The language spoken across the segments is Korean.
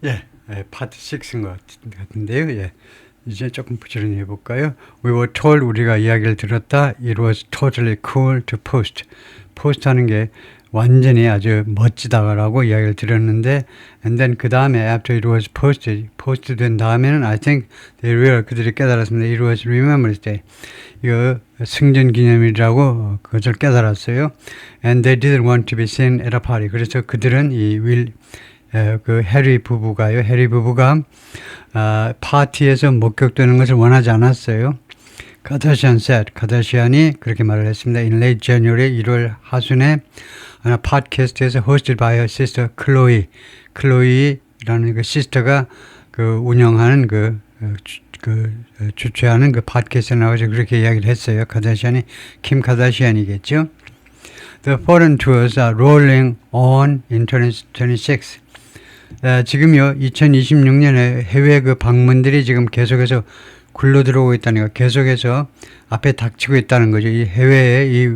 예, 파트 6인 것 같은데요. 예, 이제 조금 부지런히 해볼까요? We were told, 우리가 이야기를 들었다. It was totally cool to post. 포스트 하는 게 완전히 아주 멋지다라고 이야기를 들었는데, and then 그 다음에 after it was posted, 포스트 된 다음에는 I think they realized, 그들이 깨달았습니다. It was Remembrance Day. 이거 승전 기념일이라고 그것을 깨달았어요. And they didn't want to be seen at a party. 그래서 그들은 그 해리 부부가요. 해리 부부가 파티에서 목격되는 것을 원하지 않았어요. 카다시안 said, 카다시안이 그렇게 말을 했습니다. In late January, 1월 하순에 팟캐스트에서 hosted by her sister 클로이, 클로이라는 그 시스터가 그 운영하는 주최하는 그 팟캐스트에 나와서 그렇게 이야기를 했어요. 카다시안이 킴 카다시안이겠죠. The foreign tours are rolling on in 2026. 지금요, 2026년에 해외 그 방문들이 지금 계속해서 굴러 들어오고 있다는 거, 계속해서 앞에 닥치고 있다는 거죠. 이 해외에 이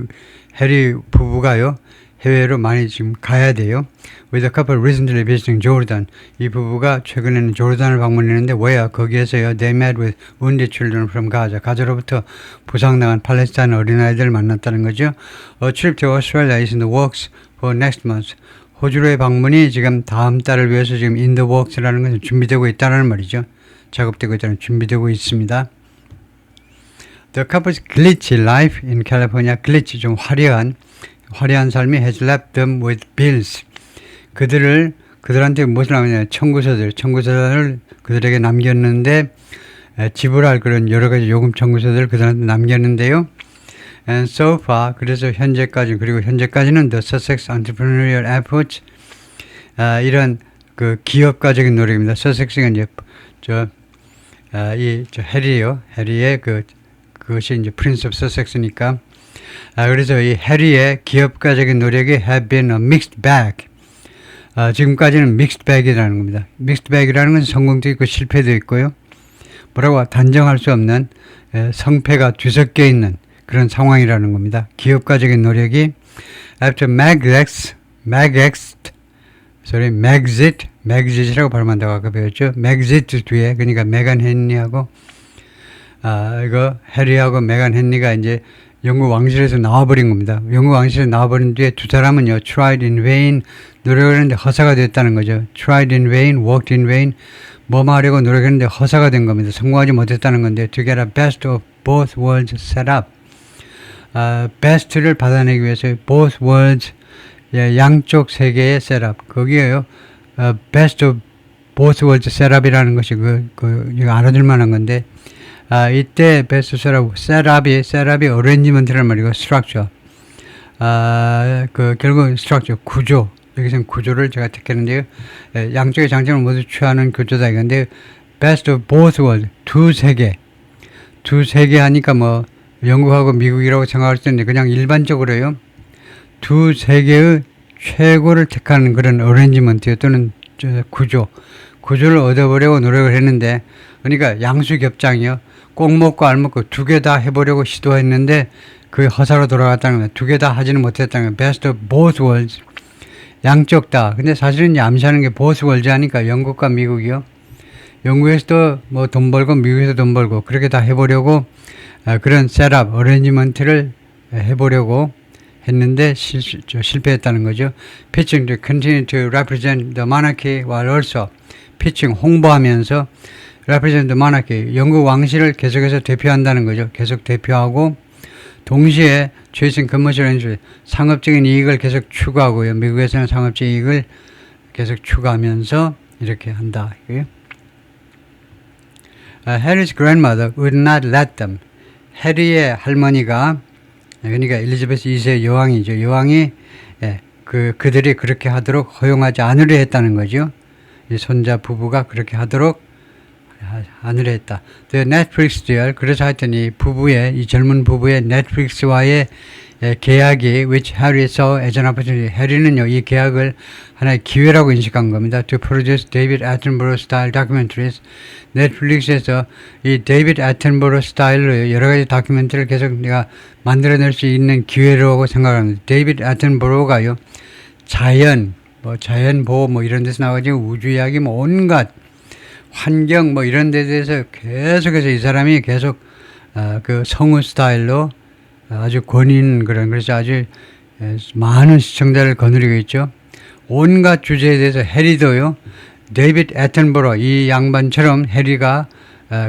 해리 부부가요, 해외로 많이 지금 가야 돼요. With a couple recently visiting Jordan. 이 부부가 최근에는 조르단을 방문했는데, 왜요? 거기에서요, they met with wounded children from Gaza. 가자로부터 부상당한 팔레스타인 어린아이들을 만났다는 거죠. A trip to Australia is in the works for next month. 호주로의 방문이 지금 다음 달을 위해서 지금 in the works라는 것은 준비되고 있다는 말이죠. 작업되고 있다는, 준비되고 있습니다. The couple's glitchy life in California, glitchy 좀 화려한 삶이 has left them with bills. 그들한테 무엇을 하느냐, 청구서들을 그들에게 남겼는데, 지불할 그런 여러 가지 요금 청구서들을 그들한테 남겼는데요. And so far, 그래서 현재까지는 the Sussex Entrepreneurial Efforts, 이런 그 기업가적인 노력입니다. 서섹스가 이제 해리요. 해리의 그것이 이제 프린스 오브 서섹스니까. 그래서 이 해리의 기업가적인 노력이 have been a mixed bag. 지금까지는 mixed bag이라는 겁니다. mixed bag이라는 건 성공도 있고 실패도 있고요. 뭐라고 단정할 수 없는 성패가 뒤섞여 있는 그런 상황이라는 겁니다. 기업가적인 노력이 after Megxit이라고 발음한다고 아까 배웠죠. Megxit 뒤에, 그러니까 메간 헨리하고 이거 해리하고 메간 헨리가 이제 영국 왕실에서 나와버린 겁니다. 영국 왕실에서 나와버린 뒤에 두 사람은요, tried in vain, 노력을 했는데 허사가 됐다는 거죠. tried in vain, worked in vain, 뭐 하려고 노력했는데 허사가 된 겁니다. 성공하지 못했다는 건데, to get a best of both worlds set up. best를 받아내기 위해서 both worlds, 양쪽 세계의 셋업, 거기에요. best of both worlds setup이라는 것이 이거 알아둘 만한 건데, 이때 best setup이 arrangement라는 말이고, structure, 결국 structure, 구조, 여기서는 구조를 제가 택했는데요. 양쪽의 장점을 모두 취하는 구조다 이건데, best of both worlds, 두 세계 하니까 뭐 영국하고 미국이라고 생각할 수 있는데, 그냥 일반적으로요, 두 세계의 최고를 택하는 그런 어레인지먼트 또는 구조를 얻어보려고 노력을 했는데, 그러니까 양수겹장이요. 꼭 먹고 알 먹고 두 개 다 해보려고 시도했는데 그게 허사로 돌아갔다는 거예요. 두 개 다 하지는 못했다는 거예요. Best of both worlds. 양쪽 다. 근데 사실은 암시하는 게 both worlds 하니까 영국과 미국이요. 영국에서도 뭐 돈 벌고 미국에서 돈 벌고 그렇게 다 해보려고 그런 셋업, 어레인지먼트를 해보려고 했는데 실패했다는 거죠. Pitching to continue to represent the monarchy while also pitching, 홍보하면서 represent the monarchy, 영국 왕실을 계속해서 대표한다는 거죠. 계속 대표하고 동시에 chasing commercial interest, 상업적인 이익을 계속 추구하고요. 미국에서는 상업적 이익을 계속 추구하면서 이렇게 한다. Harry's grandmother would not let them. 해리의 할머니가, 그러니까 엘리자베스 2세 여왕이죠. 여왕이 그들이 그렇게 하도록 허용하지 않으려 했다는 거죠. 이 손자 부부가 그렇게 하도록 않으려 했다. The Netflix deal, 그래서 하여튼 이 젊은 부부의 넷플릭스와의 계약이 which Harry saw as an opportunity. 해리는요, 이 계약을 하나의 기회라고 인식한 겁니다. To produce David Attenborough style documentaries. 넷플릭스에서 이 데이비드 애튼버러 스타일로 여러 가지 다큐멘터리를 계속 내가 만들어낼 수 있는 기회라고 생각합니다. 데이비드 애튼버러가요, 자연, 뭐 자연 보호 뭐 이런 데서 나와가지고 우주 이야기 뭐 온갖 환경 뭐 이런 데 대해서 계속해서 이 사람이 계속 그 성우 스타일로 아주 권위 있는 그래서 아주 많은 시청자를 거느리고 있죠. 온갖 주제에 대해서 해리도요. 데이비드 애튼버러 이 양반처럼 해리가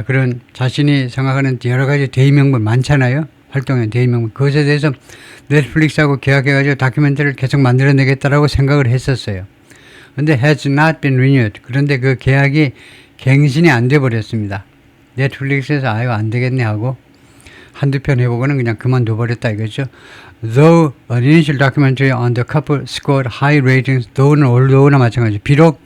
그런 자신이 생각하는 여러 가지 대의명분 많잖아요. 활동의 대의명분. 그것에 대해서 넷플릭스하고 계약해가지고 다큐멘터리를 계속 만들어내겠다라고 생각을 했었어요. 근데 has not been renewed. 그런데 그 계약이 갱신이 안 돼 버렸습니다. 넷플릭스에서 아유 안 되겠네 하고 한두 편 해보고는 그냥 그만둬 버렸다 이거죠. Though an initial documentary on the couple scored high ratings, though나 마찬가지. 비록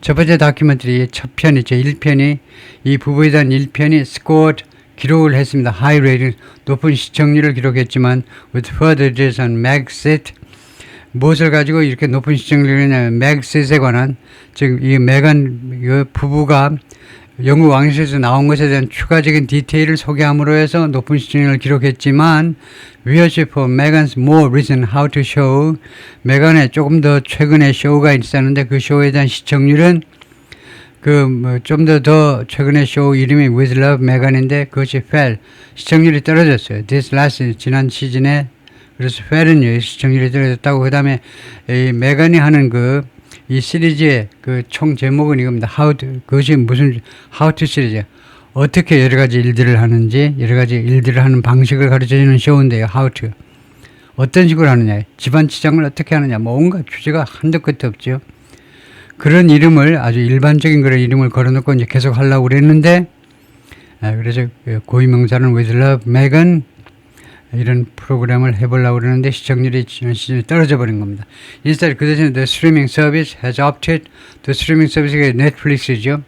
첫 번째 다큐멘터리 첫 편이 제 1편이 이 부부에 대한 1편이 scored 기록을 했습니다. high ratings 높은 시청률을 기록했지만 with further details on Megxit 무엇을 가지고 이렇게 높은 시청률을 했냐면 Megxit에 관한 즉 이 메간 이 부부가 영국 왕실에서 나온 것에 대한 추가적인 디테일을 소개함으로 해서 높은 시청률을 기록했지만 viewership for Meghan's more recent How to Show 메간의 조금 더 최근의 쇼가 있었는데 그 쇼에 대한 시청률은 좀 더 최근의 쇼 이름이 With Love Meghan인데 그것이 fell 시청률이 떨어졌어요. This last 지난 시즌에 그래서 fell은요 시청률이 떨어졌다고 그 다음에 이 메간이 하는 이 시리즈의 그 총 제목은 이겁니다. 그것이 무슨 How to 시리즈. 어떻게 여러 가지 일들을 하는지, 여러 가지 일들을 하는 방식을 가르쳐주는 쇼인데요. How to. 어떤 식으로 하느냐. 집안 치장을 어떻게 하느냐. 뭐 온갖 주제가 한도 끝도 없죠. 그런 이름을 아주 일반적인 그런 이름을 걸어놓고 이제 계속 하려고 그랬는데, 그래서 고유명사는 With Love Meghan 이런 프로그램을 해보려고 그러는데 시청률이 지난 시즌에 떨어져 버린 겁니다. 인스타 그 대신에 The Streaming Service has opted, The Streaming Service가 넷플릭스죠.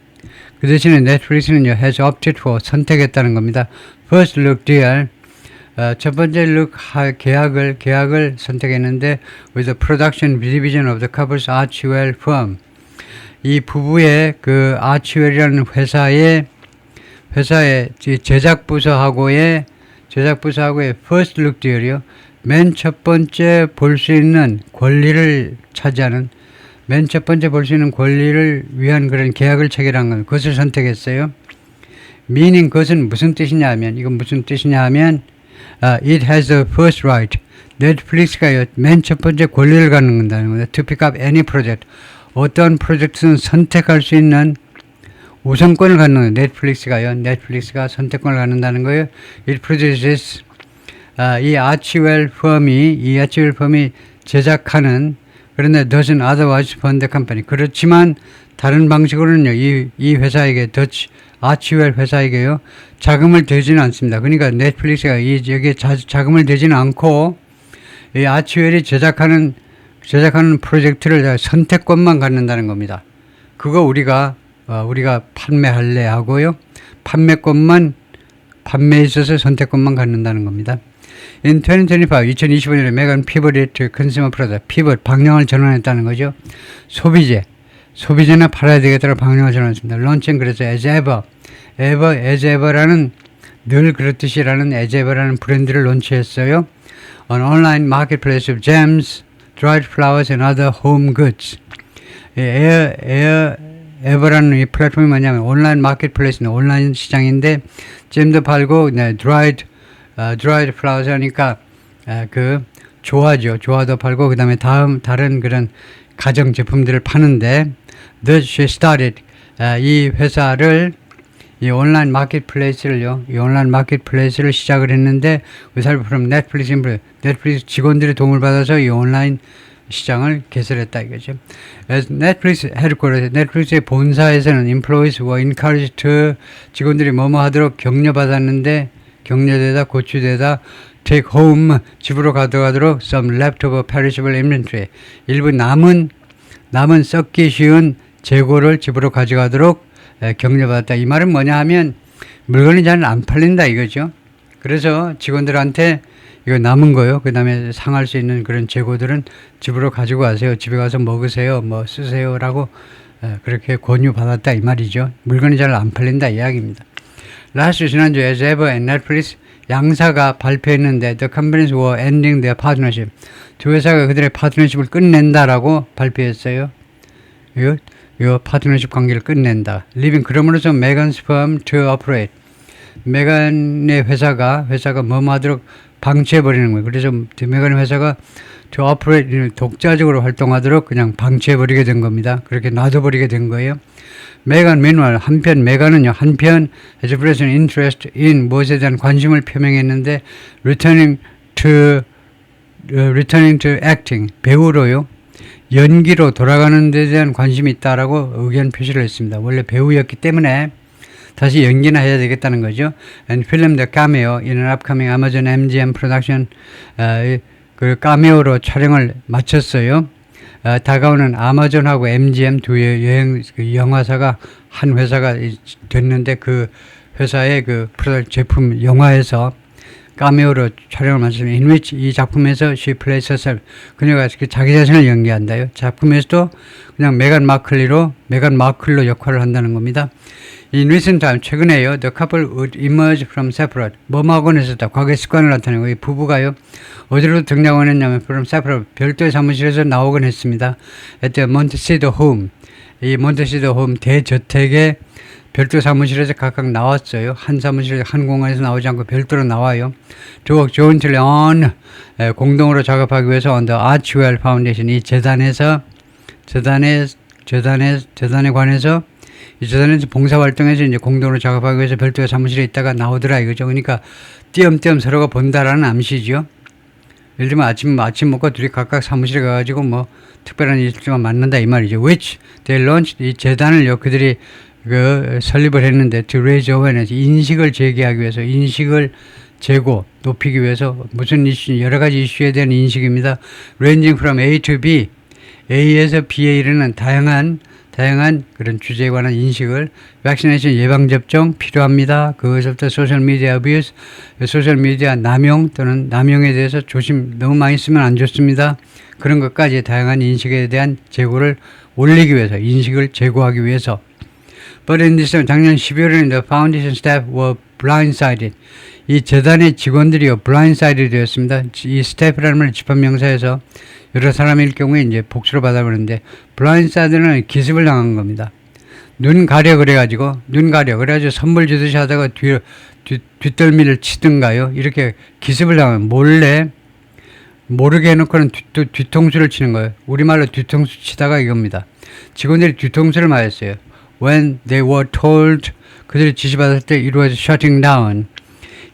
그 대신에 넷플릭스는요, has opted for 선택했다는 겁니다. First Look Deal, 첫 번째 look 계약을 선택했는데 with the production division of the couple's Archewell firm. 이 부부의 그 Archewell이라는 회사의 제작부서하고의 first look deal이요. 맨 첫 번째 볼 수 있는 권리를 차지하는 맨 첫 번째 볼 수 있는 권리를 위한 그런 계약을 체결한 겁니다. 그것을 선택했어요. meaning 그것은 무슨 뜻이냐 하면 이건 무슨 뜻이냐 하면 it has the first right. 넷플릭스가 맨 첫 번째 권리를 갖는다는 겁니다. to pick up any project. 어떤 프로젝트는 선택할 수 있는 우선권을 갖는 거예요. 넷플릭스가 선택권을 갖는다는 거예요. It produces 이 아치웰 펌이 제작하는 그런데 doesn't otherwise fund the company. 그렇지만 다른 방식으로는요. 이 회사에게 아치웰 회사에게요. 자금을 대지는 않습니다. 그러니까 넷플릭스가 여기에 자금을 대지는 않고 이 아치웰이 제작하는 프로젝트를 선택권만 갖는다는 겁니다. 그거 우리가 판매할래 하고요. 판매에 있어서 선택권만 갖는다는 겁니다. In 2025년에 메간 피벗 컨슈머 프로덕트, 피벗, 방향을 전환했다는 거죠. 소비재나 팔아야 되겠다고 방향을 전환했습니다. 런칭 그래서 as ever라는 늘 그렇듯이라는 as ever라는 브랜드를 론치했어요. On online marketplace of gems, dried flowers and other home goods. 에버라는 이 플랫폼이 뭐냐면 온라인 마켓플레이스는 온라인 시장인데 잼도 팔고 dried flowers 하니까 조화도 팔고 그 다음에 다른 그런 가정 제품들을 파는데 she started 이 회사를 이 온라인 마켓플레이스를 시작을 했는데 with help from 넷플릭스 직원들의 도움을 받아서 이 온라인 시장을 개설했다 이거죠. 넷플릭스 헤드쿼터스, 넷플릭스의 본사에서는 employees were encouraged to 직원들이 뭐뭐 하도록 격려되다 고취되다 take home 집으로 가져가도록 some leftover perishable inventory 일부 남은 썩기 쉬운 재고를 집으로 가져가도록 격려받았다. 이 말은 뭐냐 하면 물건이 잘 안 팔린다 이거죠. 그래서 직원들한테 이거 남은 거요. 그 다음에 상할 수 있는 그런 재고들은 집으로 가지고 가세요. 집에 가서 먹으세요. 뭐 쓰세요라고 그렇게 권유받았다 이 말이죠. 물건이 잘 안 팔린다 이야기입니다. 라스트 지난주 as ever and Netflix 양사가 발표했는데 The companies were ending their partnership. 두 회사가 그들의 파트너십을 끝낸다라고 발표했어요. 이 파트너십 관계를 끝낸다. Leaving 그럼으로써 Meghan's firm to operate. 메간의 회사가 뭐하도록 방치해버리는 거예요. 그래서 메간의 회사가 to operate 독자적으로 활동하도록 그냥 방치해버리게 된 겁니다. 그렇게 놔둬버리게 된 거예요. 메간 meanwhile 한편 메간은요 has expressed interest in 무엇에 대한 관심을 표명했는데 returning to acting 배우로요 연기로 돌아가는 데 대한 관심이 있다라고 의견 표시를 했습니다. 원래 배우였기 때문에 다시 연기나 해야 되겠다는 거죠. And filmed a cameo in an upcoming Amazon MGM production. 그 카메오로 촬영을 마쳤어요. 다가오는 아마존하고 MGM 두 그 영화사가 한 회사가 됐는데 그 회사의 그 제품 영화에서 카메오로 촬영을 마쳤습니다. In which 이 작품에서 she plays herself. 그녀가 자기 자신을 연기한다요. 작품에서도 그냥 메간 마클로 역할을 한다는 겁니다. In recent time, 최근에요, the couple would emerge from separate. 뭐하고는 했었다. 과거의 습관을 나타내고, 이 부부가요, 어디로 등장을 했냐면, from separate, 별도의 사무실에서 나오곤 했습니다. At the Montecito Home. 이 Montecito Home 대저택의 별도 사무실에서 각각 나왔어요. 한 사무실에서 한 공간에서 나오지 않고 별도로 나와요. To work jointly on, 공동으로 작업하기 위해서 on the Archwell Foundation. 이 재단에 관해서 이 재단에서 봉사활동에서 이제 공동으로 작업하기 위해서 별도의 사무실에 있다가 나오더라 이거죠. 그러니까 띄엄띄엄 서로가 본다라는 암시죠. 예를 들면 아침 먹고 둘이 각각 사무실에 가가지고 뭐 특별한 일정을 만난다 이 말이죠. Which they launched 이 재단을요 그들이 설립을 했는데 to raise awareness 인식을 제기하기 위해서 인식을 높이기 위해서 무슨 이슈 여러 가지 이슈에 대한 인식입니다. Ranging from A to B A에서 B에 이르는 다양한 그런 주제에 관한 인식을 vaccination 예방접종 필요합니다. 그것부터 소셜미디어 abuse, 소셜미디어 남용 또는 남용에 대해서 너무 많이 쓰면 안 좋습니다. 그런 것까지 다양한 인식에 대한 제고를 올리기 위해서, 인식을 제고하기 위해서. But in this 작년 12월에는 the foundation staff were blindsided. 이 재단의 직원들이요, blindsided 되었습니다. 이 staff라는 말 집합명사에서 여러 사람일 경우에 이제 복수로 받아보는데, blindsided는 기습을 당한 겁니다. 눈 가려 그래가지고 선물 주듯이 하다가 뒷덜미를 치든가요. 이렇게 기습을 당하면 모르게 해놓고는 뒤통수를 치는 거예요. 우리말로 뒤통수 치다가 이겁니다. 직원들이 뒤통수를 맞았어요. When they were told, 그들이 지시받을 때 it was shutting down.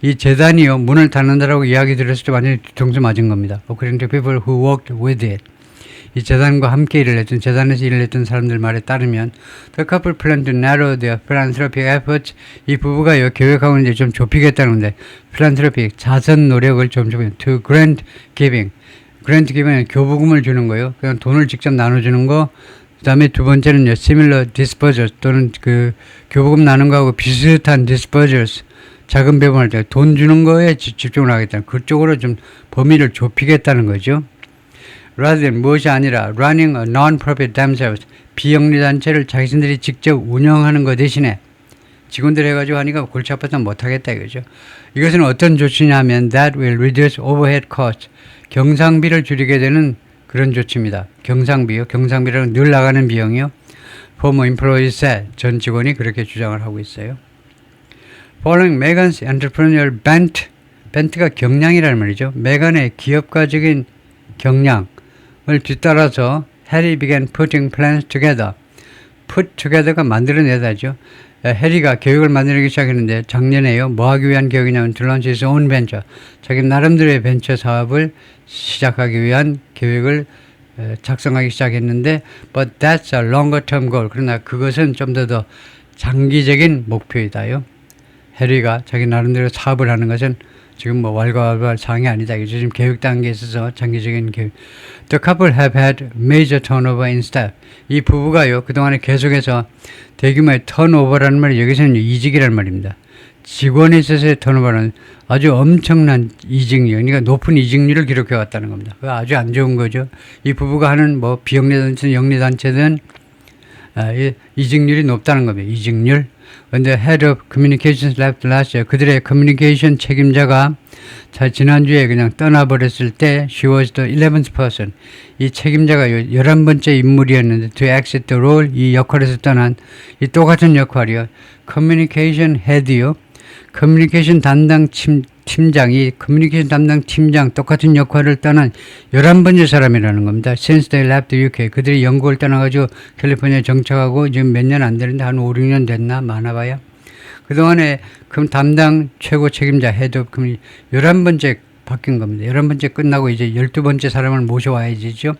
이 재단이요, 문을 닫는다라고 이야기 들었을 때 완전히 뒤통수 맞은 겁니다. According to people who worked with it. 이 재단과 함께 재단에서 일을 했던 사람들 말에 따르면, the couple planned to narrow their philanthropic efforts. 이 부부가요, 계획하고 이제 좀 좁히겠다는 건데, philanthropic, 자선 노력을 좀 좁히는, to grant giving. grant giving은 교부금을 주는 거예요. 그냥 돈을 직접 나눠주는 거. 그 다음에 두 번째는요, similar disposals, 또는 교부금 나눈 거하고 비슷한 disposals. 자금 배분할 때 돈 주는 거에 집중을 하겠다는 그쪽으로 좀 범위를 좁히겠다는 거죠. Rather than 무엇이 아니라 running a non-profit themselves 비영리 단체를 자신들이 직접 운영하는 것 대신에 직원들 해가지고 하니까 골치 아파서 못하겠다 이거죠. 이것은 어떤 조치냐면 that will reduce overhead costs 경상비를 줄이게 되는 그런 조치입니다. 경상비라는 늘 나가는 비용이요. Former employees said 전 직원이 그렇게 주장을 하고 있어요. Following Meghan's entrepreneurial bent가 경량이라는 말이죠. 메간의 기업가적인 경량을 뒤따라서 해리 began putting plans together. Put together가 만들어내다죠. 해리가 계획을 만들기 시작했는데 작년에요. 뭐 하기 위한 계획이냐면 to launch his own venture. 자기 나름대로의 벤처 사업을 시작하기 위한 계획을 작성하기 시작했는데 but that's a longer term goal. 그러나 그것은 좀 더 장기적인 목표이다요. 해리가 자기 나름대로 사업을 하는 것은 지금 뭐 왈가왈부할 사항이 아니다. 지금 계획 단계에 있어서 장기적인 계획. The couple have had major turnover in staff. 이 부부가요, 그동안에 계속해서 대규모의 턴오버라는 말이 여기서는 이직이라는 말입니다. 직원에 있어서의 턴오버는 아주 엄청난 이직률, 그러니까 높은 이직률을 기록해 왔다는 겁니다. 그거 아주 안 좋은 거죠. 이 부부가 하는 뭐 비영리단체든 영리단체든 이직률이 높다는 겁니다. 이직률. 근데 Head of Communications left last year. 그들의 커뮤니케이션 책임자가 지난주에 그냥 떠나버렸을 때 she was the 11th person. 이 책임자가 11번째 인물이었는데 to exit the role, 이 역할에서 떠난 이 똑같은 역할이요. Communication Head이요. 커뮤니케이션 담당 팀장이 커뮤니케이션 담당 팀장 똑같은 역할을 떠난 11번째 사람이라는 겁니다. Since they left the UK. 그들이 영국을 떠나가지고 캘리포니아에 정착하고 지금 몇 년 안 되는데 한 5, 6년 됐나? 많아봐야. 그동안에 담당 최고 책임자 Head of Communication 11번째 바뀐 겁니다. 11번째 끝나고 이제 12번째 사람을 모셔와야지죠.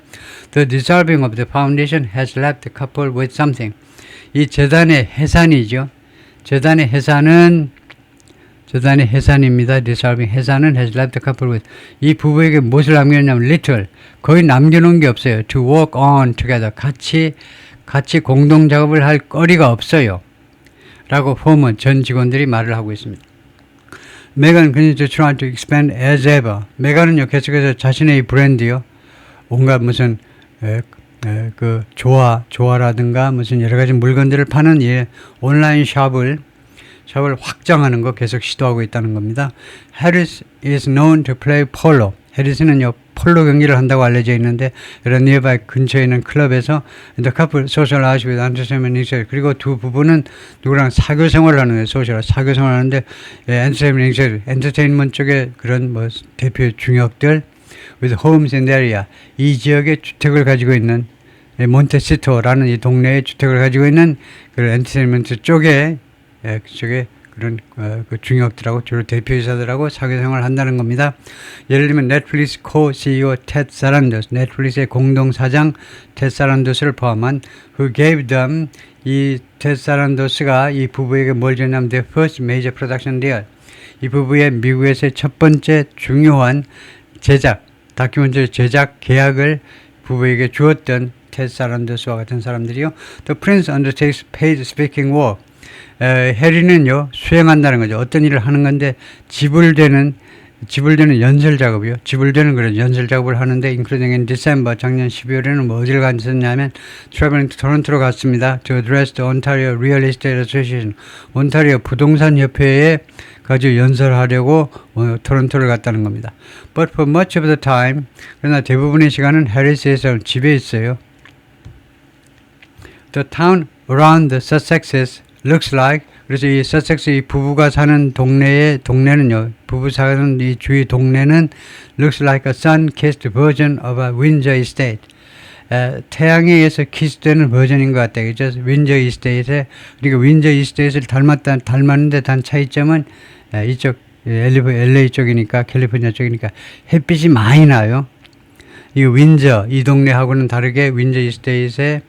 The dissolving of the foundation has left the couple with something. 이 재단의 해산이죠. 재단의 해산입니다. dissolving 해산은 has left the couple with. 이 부부에게 무엇을 남겼냐면 little. 거의 남겨놓은 게 없어요. To work on together. 같이 공동 작업을 할 거리가 없어요. 라고 포먼 전 직원들이 말을 하고 있습니다. 메간 continues to try to expand as ever. 메간은요 계속해서 자신의 브랜드요. 온갖 무슨 그 조화라든가 무슨 여러 가지 물건들을 파는 온라인 샵을 확장하는 거 계속 시도하고 있다는 겁니다. Harris is known to play polo. 해리스는요 폴로 경기를 한다고 알려져 있는데 이런 nearby 근처에 있는 클럽에서 the couple socialize with entertainment. 그리고 두 부부는 누구랑 사교 생활을 하는 거예요. 사교 생활을 하는데 엔터테인먼트 쪽에 그런 뭐 대표 중역들 with homes in the area. 이 지역에 주택을 가지고 있는 몬테시토라는 이 동네에 주택을 가지고 있는 그 엔터테인먼트 쪽에 그쪽에 그런 그 중역들하고 주로 대표이사들하고 사교생활을 한다는 겁니다. 예를 들면 넷플릭스 co-CEO 테드 사란도스, 넷플릭스의 공동사장 테드 사란도스를 포함한 who gave them, 이 테드 사란도스가 이 부부에게 뭘 줬냐면 the first major production deal. 이 부부의 미국에서의 첫 번째 중요한 다큐멘터리 제작 계약을 부부에게 주었던 테드 사란도스와 같은 사람들이요. The prince undertakes paid speaking work. 해리는요 수행한다는 거죠. 어떤 일을 하는 건데 지불되는 연설 작업이요. 지불되는 그런 연설 작업을 하는데 including in December 작년 12월에는 뭐 어디를 갔었냐면 traveling to 토론토로 갔습니다. To address the Ontario Real Estate Association. 온타리오 부동산 협회에 가지고 연설하려고 토론토를 갔다는 겁니다. But for much of the time, 그러나 대부분의 시간은 해리스에서 집에 있어요. The town around the Sussexes looks like, 그래서 이 서섹스 이 부부가 사는 동네는요, 부부 사는 이 주위 동네는 looks like a sun-kissed version of a Windsor estate. 태양에 의해서 키스되는 버전인 것 같아요. 그죠? 윈저 이스테이트에, 그러니까 윈저 이스테이트를 닮았는데 단 차이점은 이쪽 LA 쪽이니까, 캘리포니아 쪽이니까 햇빛이 많이 나요. 이 윈저, 이 동네하고는 다르게 윈저 이스테이트에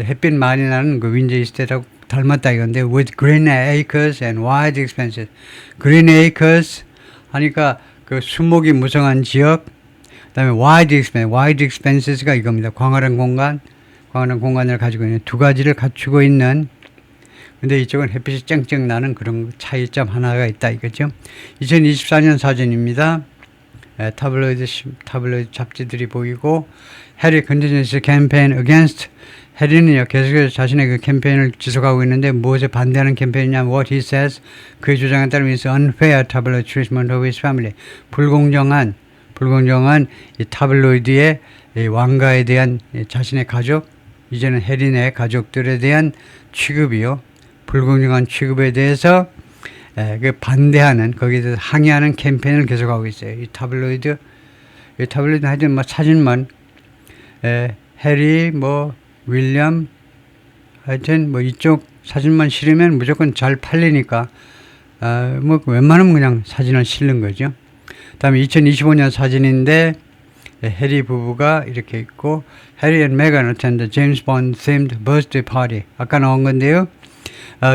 햇빛 많이 나는 그 윈저 이스테이트하고 닮았다 이건데 with green acres and wide expanses. green acres 하니까 그 수목이 무성한 지역, 그다음에 wide expanses가 이겁니다. 광활한 공간을 가지고 있는 두 가지를 갖추고 있는. 근데 이쪽은 햇빛이 쨍쨍 나는 그런 차이점 하나가 있다 이거죠. 2024년 사진입니다. 타블로이드 잡지들이 보이고 해리 contingency campaign against. 해리는요 계속해서 자신의 그 캠페인을 지속하고 있는데 무엇에 반대하는 캠페인이냐면 what he says, 그의 주장에 따르면 is unfair tabloid treatment of his family. 불공정한 이 타블로이드의 이 왕가에 대한 자신의 가족, 이제는 해리네 가족들에 대한 취급이요. 불공정한 취급에 대해서 그 반대하는, 거기에 대해서 항의하는 캠페인을 계속하고 있어요. 이 타블로이드 하여튼 뭐 사진만 해리 윌리엄 하여튼 뭐 이쪽 사진만 실으면 무조건 잘 팔리니까 뭐 웬만하면 그냥 사진을 실는 거죠. 다음에 2025년 사진인데 해리 부부가 이렇게 있고 해리 and Meghan attend the James Bond themed birthday party. 아까 나온 건데요.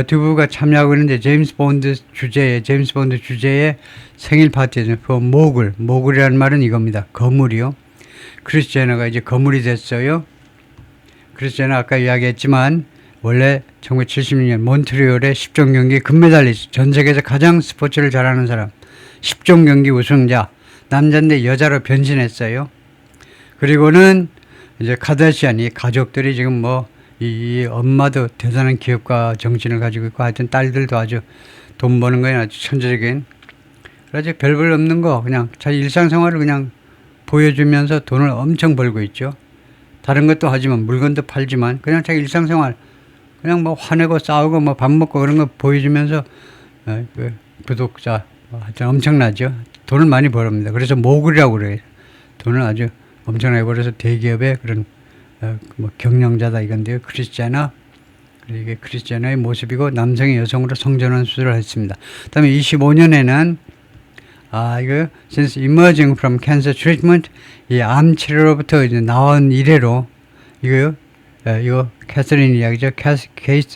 두 부부가 참여하고 있는데 제임스 본드 주제의 생일 파티에서 모글이라는 말은 이겁니다. 거물이요. 크리스 제너가 이제 거물이 됐어요. 크리스 제너 아까 이야기했지만 원래 1976년 몬트리올의 10종 경기 금메달리스트, 전 세계에서 가장 스포츠를 잘하는 사람, 10종 경기 우승자, 남자인데 여자로 변신했어요. 그리고는 이제 카다시안, 이 가족들이 지금 뭐 이 엄마도 대단한 기업가 정신을 가지고 있고 하여튼 딸들도 아주 돈 버는 거에 아주 천재적인 그래서 별볼 없는 거 그냥 자기 일상생활을 그냥 보여주면서 돈을 엄청 벌고 있죠. 다른 것도 하지만 물건도 팔지만 그냥 자기 일상생활 그냥 뭐 화내고 싸우고 뭐 밥 먹고 그런 거 보여주면서 그 구독자 하여튼 엄청나죠. 돈을 많이 벌습니다. 그래서 모글이라고 그래요. 돈을 아주 엄청나게 벌어서 대기업의 그런 뭐 경영자다 이건데요. 크리스티아나 이게 크리스티아나의 모습이고 남성이 여성으로 성전환 수술을 했습니다. 그다음에 25년에는 이거 since emerging from cancer treatment 이 암 치료로부터 이제 나온 이래로 이거요. 이거 캐서린 이야기죠.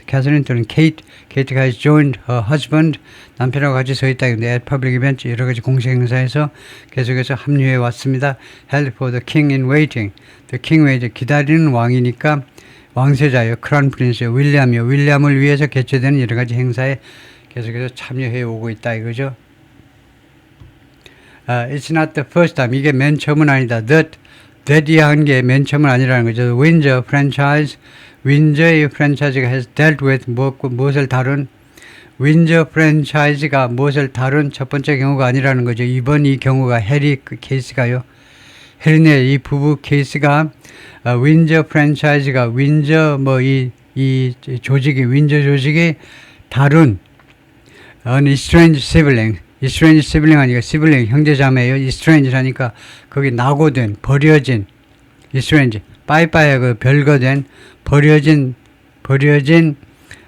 캐서린 또는 케이트가 has joined her husband 남편하고 같이 서 있다. 근데 at public events 여러 가지 공식 행사에서 계속해서 합류해 왔습니다. held for the king in waiting. the king 왜 이제 기다리는 왕이니까 왕세자요. 크라운 프린스 윌리엄이요. 윌리엄을 위해서 개최되는 여러 가지 행사에 계속해서 참여해 오고 있다 이거죠. It's not the first time. 이게 맨 처음은 아니다. that 이야기한 게 맨 처음은 아니라는 거죠. 윈저 프랜차이즈, 윈저의 프랜차이즈가 has dealt with 무엇을 다룬 윈저 프랜차이즈가 무엇을 다룬 첫 번째 경우가 아니라는 거죠. 이번 이 경우가 해리 케이스가요. 해리네 이 부부 케이스가 윈저 프랜차이즈가 윈저 뭐 이 조직이 윈저 조직이 다룬 estranged sibling estranged sibling 아니까 sibling 형제자매예요. estrange라니까 거기 낙오된 버려진 estranged 빠이빠이 그 별거된 버려진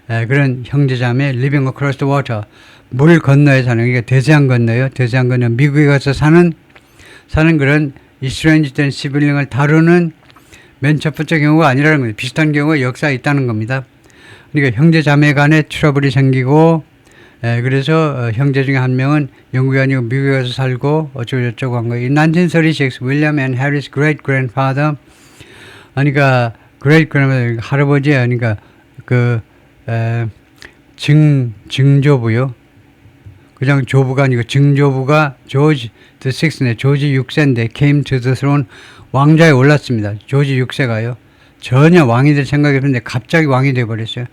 그런 형제자매 living across the water 물 건너에 사는 그러니까 대서양 건너요. 대서양 건너 미국에 가서 사는 그런 estranged 된 sibling을 다루는 맨 첫 번째 경우가 아니라는 거예요. 비슷한 경우가 역사에 있다는 겁니다. 그러니까 형제자매 간에 트러블이 생기고 그래서 형제 중에 한 명은 영국이 아니고 미국에 가서 살고 어쩌고저쩌고 한 거예요. In 1936, William and Harry's great-grandfather 그러니까 great-grandfather 할아버지 그러니까 그 증조부요. 그냥 조부가 아니고 증조부가 조지 the sixth네 조지 6세인데 came to the throne 왕좌에 올랐습니다. 조지 6세가요. 전혀 왕이 될 생각이 없는데 갑자기 왕이 되어버렸어요.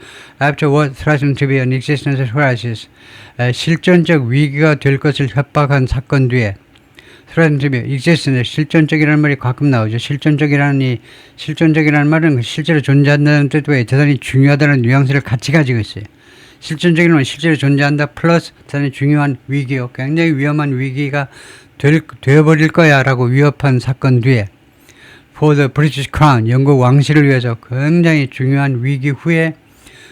After what threatened to be an existential crisis, 실존적 위기가 될 것을 협박한 사건 뒤에 threatened to be existential 실존적이라는 말이 가끔 나오죠. 실존적이라는 말은 실제로 존재한다는 뜻 외에 대단히 중요하다는 뉘앙스를 같이 가지고 있어요. 실존적인 건 실제로 존재한다 플러스 대단히 중요한 위기요. 굉장히 위험한 위기가 되어버릴 거야 라고 위협한 사건 뒤에 For the British Crown, 영국 왕실을 위해서 굉장히 중요한 위기 후에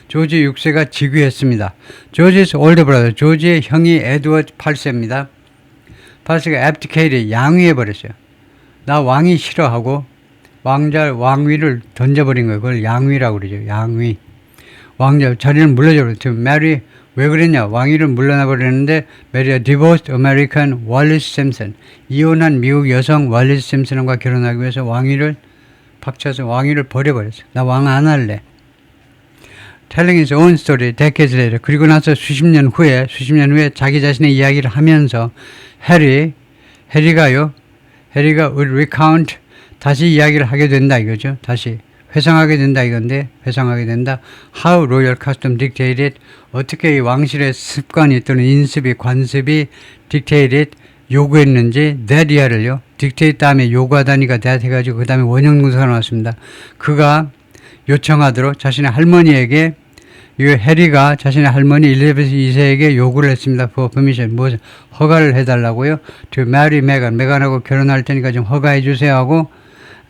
조지 6세가 즉위했습니다. 조지's older brother, 조지의 형이 에드워드 8세입니다. 8세가 abdicated, 양위해버렸어요. 나 왕이 싫어하고 왕위를 던져버린 거예요. 그걸 양위라고 그러죠. 양위. 왕자 자리를 물러줘버렸어요. 메리 왜 그랬냐? 왕위를 물러나버렸는데 메리가 divorced American Wallis Simpson 이혼한 미국 여성 월리스 심슨과 결혼하기 위해서 왕위를 박차서 왕위를 버려버렸어요. 나 왕 안 할래. Telling his own story decades later 그리고 나서 수십 년 후에 자기 자신의 이야기를 하면서 해리가 would recount 다시 이야기를 하게 된다 이거죠. 다시 회상하게 된다 이건데 회상하게 된다. How royal custom dictated 어떻게 이 왕실의 습관이 또는 인습이 관습이 dictated 요구했는지 that 이하를요. dictate 다음에 요구하다니까 that 해가지고 그 다음에 원형동사가 나왔습니다. 그가 요청하도록 자신의 할머니에게 이 해리가 자신의 할머니 엘리자베스 2세에게 요구를 했습니다. for permission 무엇 허가를 해달라고요. to marry Meghan 메간하고 결혼할 테니까 좀 허가해 주세요 하고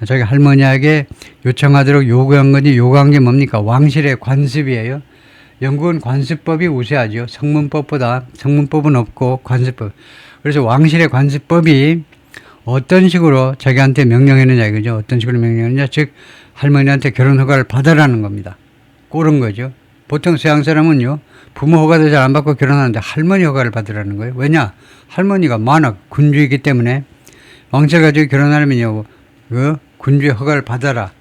자기 할머니에게 요청하도록 요구한 거지 요구한 게 뭡니까? 왕실의 관습이에요. 영국은 관습법이 우세하죠. 성문법은 없고 관습법. 그래서 왕실의 관습법이 어떤 식으로 자기한테 명령했느냐 이거죠. 어떤 식으로 명령했느냐. 즉 할머니한테 결혼 허가를 받아라는 겁니다. 그런 거죠. 보통 서양 사람은요. 부모 허가도 잘 안 받고 결혼하는데 할머니 허가를 받으라는 거예요. 왜냐? 할머니가 만약 군주이기 때문에 왕실 가지고 결혼하려면요. 그 군주의 허가를 받아라.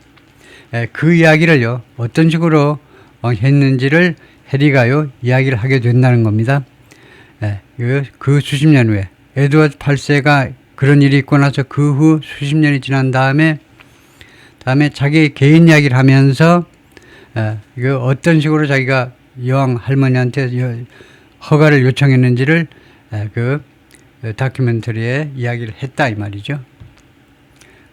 그 이야기를요. 어떤 식으로 했는지를 해리가요. 이야기를 하게 된다는 겁니다. 그 수십 년 후에 에드워드 8세가 그런 일이 있고 나서 그 후 수십 년이 지난 다음에 자기 개인 이야기를 하면서 이거 어떤 식으로 자기가 여왕 할머니한테 허가를 요청했는지를 그 다큐멘터리에 이야기를 했다 이 말이죠.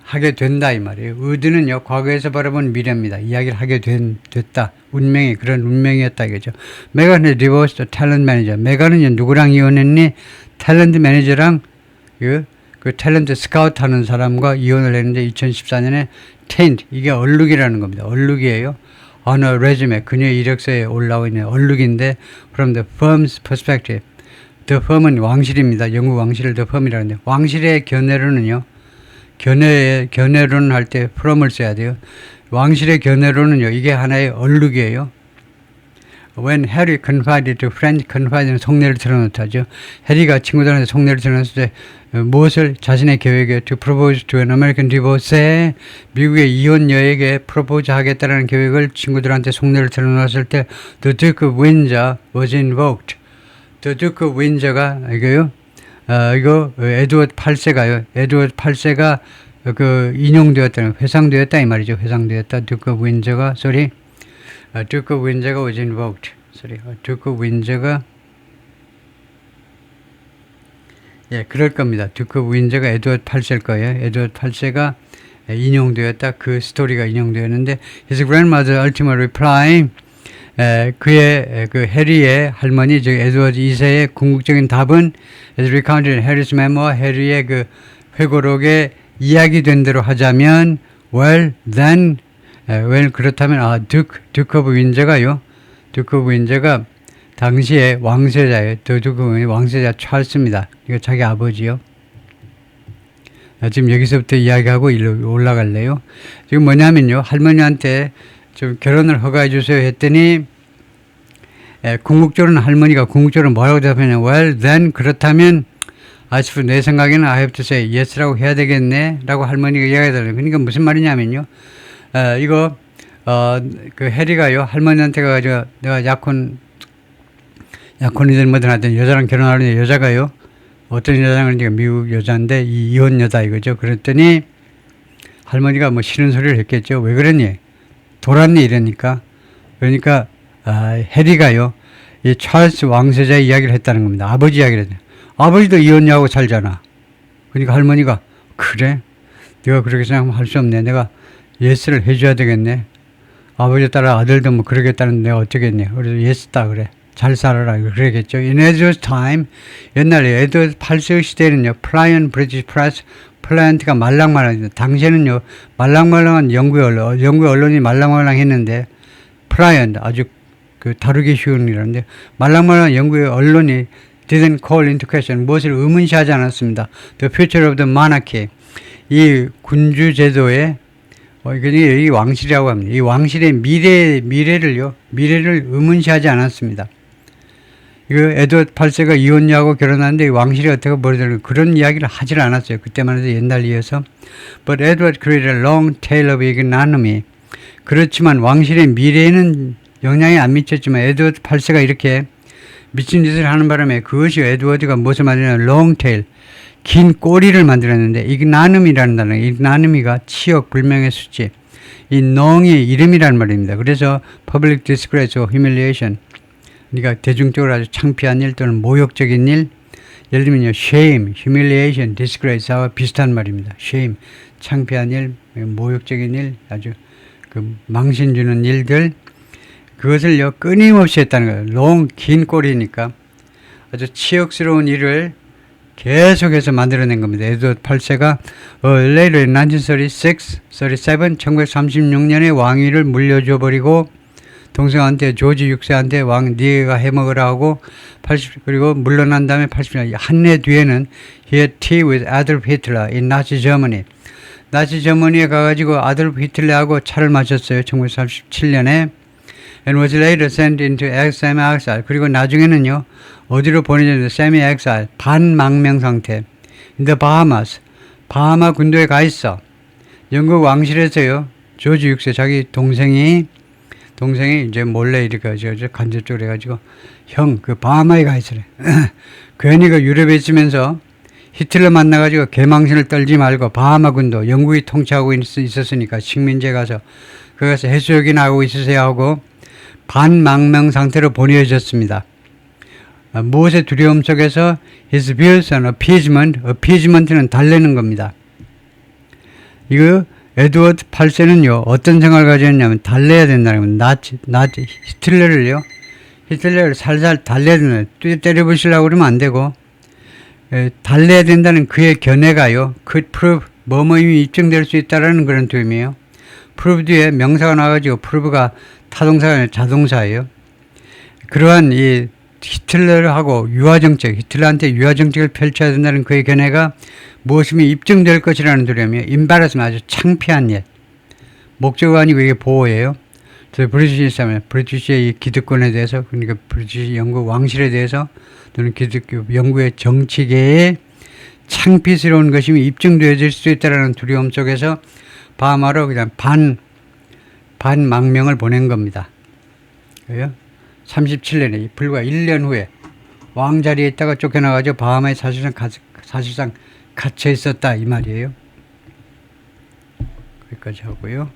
하게 된다 이 말이에요. 의드는요 과거에서 바라본 미래입니다. 이야기를 하게 됐다. 운명이 그런 운명이었다 이거죠. 메간의 디보스 탤런트 매니저. 메간은 누구랑 이혼했니? 탤런트 매니저랑 그 탤런트 스카우트 하는 사람과 이혼을 했는데 2014년에 텐트 이게 얼룩이라는 겁니다. 얼룩이에요. On a resume 그녀의 이력서에 올라와 있는 얼룩인데 from the firm's perspective. The firm은 왕실입니다. 영국 왕실을 the firm이라는데 왕실의 견해로는요. 견해로는 할 때 from을 써야 돼요. 왕실의 견해로는요. 이게 하나의 얼룩이에요. When Harry confided to friends, confide는 속내를 드러놓다죠. 해리가 친구들한테 속내를 드러냈을 때 무엇을 자신의 계획에 to propose to an American divorcee 미국의 이혼 여에게 프로포즈 하겠다라는 계획을 친구들한테 속내를 드러놨을 때 The Duke of Windsor was invoked. The Duke of Windsor가 이거요. 이거 에드워드 8세가요. 에드워드 8세가 그 인용되었다, 회상되었다 이 말이죠. 회상되었다. Duke of Windsor가 Duke of Windsor가 was invoked. Duke of Windsor가 그럴 겁니다. Duke of Windsor가 에드워드 8세일 거예요. 에드워드 8세가 인용되었다. 그 스토리가 인용되었는데 His grandmother ultimate reply 그의 그 해리의 할머니 즉 에드워드 2세의 궁극적인 답은 as recounted in Harry's memoir 해리의 그 회고록에 이야기된 대로 하자면 well then 그렇다면 Duke of Windsor가요. Duke of Windsor가 당시에 왕세자예요. Duke of Windsor 왕세자 찰스입니다. 이거 자기 아버지요. 지금 여기서부터 이야기하고 일로 올라갈래요. 지금 뭐냐면요. 할머니한테 좀 결혼을 허가해 주세요 했더니 궁극적으로는 할머니가 궁극적으로 뭐라고 대답하냐. Well then 그렇다면 내 생각에는 I have to say yes라고 해야 되겠네 라고 할머니가 이야기하더라고요. 그러니까 무슨 말이냐면요. 이거 그 해리가요 할머니한테 가가지고 내가 약혼이든 뭐든 하여튼 여자랑 결혼하려는 여자가요 어떤 여자랑 그러니까 미국 여자인데 이혼 여자 이거죠. 그랬더니 할머니가 뭐 싫은 소리를 했겠죠. 왜 그러니? 돌았니 이러니까. 그러니까 해리가요 이 찰스 왕세자의 이야기를 했다는 겁니다. 아버지 이야기를 했어요. 아버지도 이혼녀하고 살잖아. 그러니까 할머니가 그래? 네가 그렇게 생각하면 할 수 없네. 내가 예스를 해줘야 되겠네. 아버지 따라 아들도 뭐 그러겠다는데 내가 어쩌겠냐. 그래서 예스다 그래. 잘 살아라. 그러겠죠. In Edward's time 옛날에 에드워드 8세 시대에는요. Pliant British Press 플라이언트가 말랑말랑했는데 당시에는요. 말랑말랑한 영국의 언론이 말랑말랑했는데 플라이언트 아주 그 다루기 쉬운 일인데 말랑말랑한 영국의 언론이 didn't call into question 무엇을 의문시하지 않았습니다. The future of the monarchy 이 군주 제도의 이 왕실이라고 합니다. 이 왕실의 미래를 의문시하지 않았습니다. 이거 에드워드 8세가 이혼녀하고 결혼하는데 왕실이 어떻게 벌어지는 그런 이야기를 하질 않았어요. 그때만 해도 옛날 이어서. But Edward created a long tail of ignominy. 그렇지만 왕실의 미래에는 영향이 안 미쳤지만 에드워드 8세가 이렇게 미친 짓을 하는 바람에 그것이 에드워드가 무엇을 만드냐면 long tail, 긴 꼬리를 만들었는데 ignomy라는 단어, ignomy가 치욕, 불명예, 수치. 이 농이 이름이라는 말입니다. 그래서 public disgrace or humiliation. 그러니까 대중적으로 아주 창피한 일 또는 모욕적인 일, 예를 들면요, shame, humiliation, disgrace와 비슷한 말입니다. shame, 창피한 일, 모욕적인 일, 아주 그 망신 주는 일들, 그것을요 끊임없이 했다는 거예요. long, 긴 꼬리니까 아주 치욕스러운 일을 계속해서 만들어낸 겁니다. 에드워드 8세가 later in 1936, 37, 1936년에 왕위를 물려줘 버리고 동생한테 조지 6세한테 왕 네가 해먹으라 하고 80 그리고 물러난 다음에 80년 한 해 뒤에는 he had tea with Adolf Hitler in Nazi Germany. 나치 저머니에 가가지고 아돌프 히틀러하고 차를 마셨어요. 1937년에 and was later sent into semi-exile. 그리고 나중에는요 어디로 보내졌는데 semi-exile 반망명 상태. in the Bahamas. 바하마 군도에 가 있어. 영국 왕실에서요 조지 6세 자기 동생이 이제 몰래 이렇게 간접적으로 해가지고 형 그 바하마에 가 있으래. 괜히 그 유럽에 있으면서 히틀러 만나가지고 개망신을 떨지 말고 바하마 군도 영국이 통치하고 있었으니까 식민지에 가서 그것을 해수욕이 나오고 있으세요 하고 반망명 상태로 보내졌습니다. 무엇의 두려움 속에서 his views on appeasement는 달래는 겁니다. 이거 에드워드 8세는요 어떤 생각을 가졌냐면 달래야 된다는 겁니다. 히틀러를 살살 달래야 된다. 때려부시려고 그러면 안 되고 달래야 된다는 그의 견해가요. could prove 뭐뭐임이 입증될 수 있다라는 그런 도움이에요. prove 뒤에 명사가 나와가지고 prove가 타동사가 아니라 자동사예요. 그러한 이 히틀러하고 유화정책, 히틀러한테 유화정책을 펼쳐야 된다는 그의 견해가 무엇이면 입증될 것이라는 두려움이에요. embarrassment 아주 창피한 일. 목적어가 아니고 이게 보호예요. 브리티시의 이 기득권에 대해서, 그러니까 브리티시 영국 왕실에 대해서 또는 영국의 정치계에 창피스러운 것이 입증되어질 수 있다는 두려움 속에서 바하마로 그냥 반망명을 보낸 겁니다. 그래요? 37년에 불과 1년 후에 왕자리에 있다가 쫓겨나가지고 바하마에 사실상 갇혀 있었다 이 말이에요. 여기까지 하고요.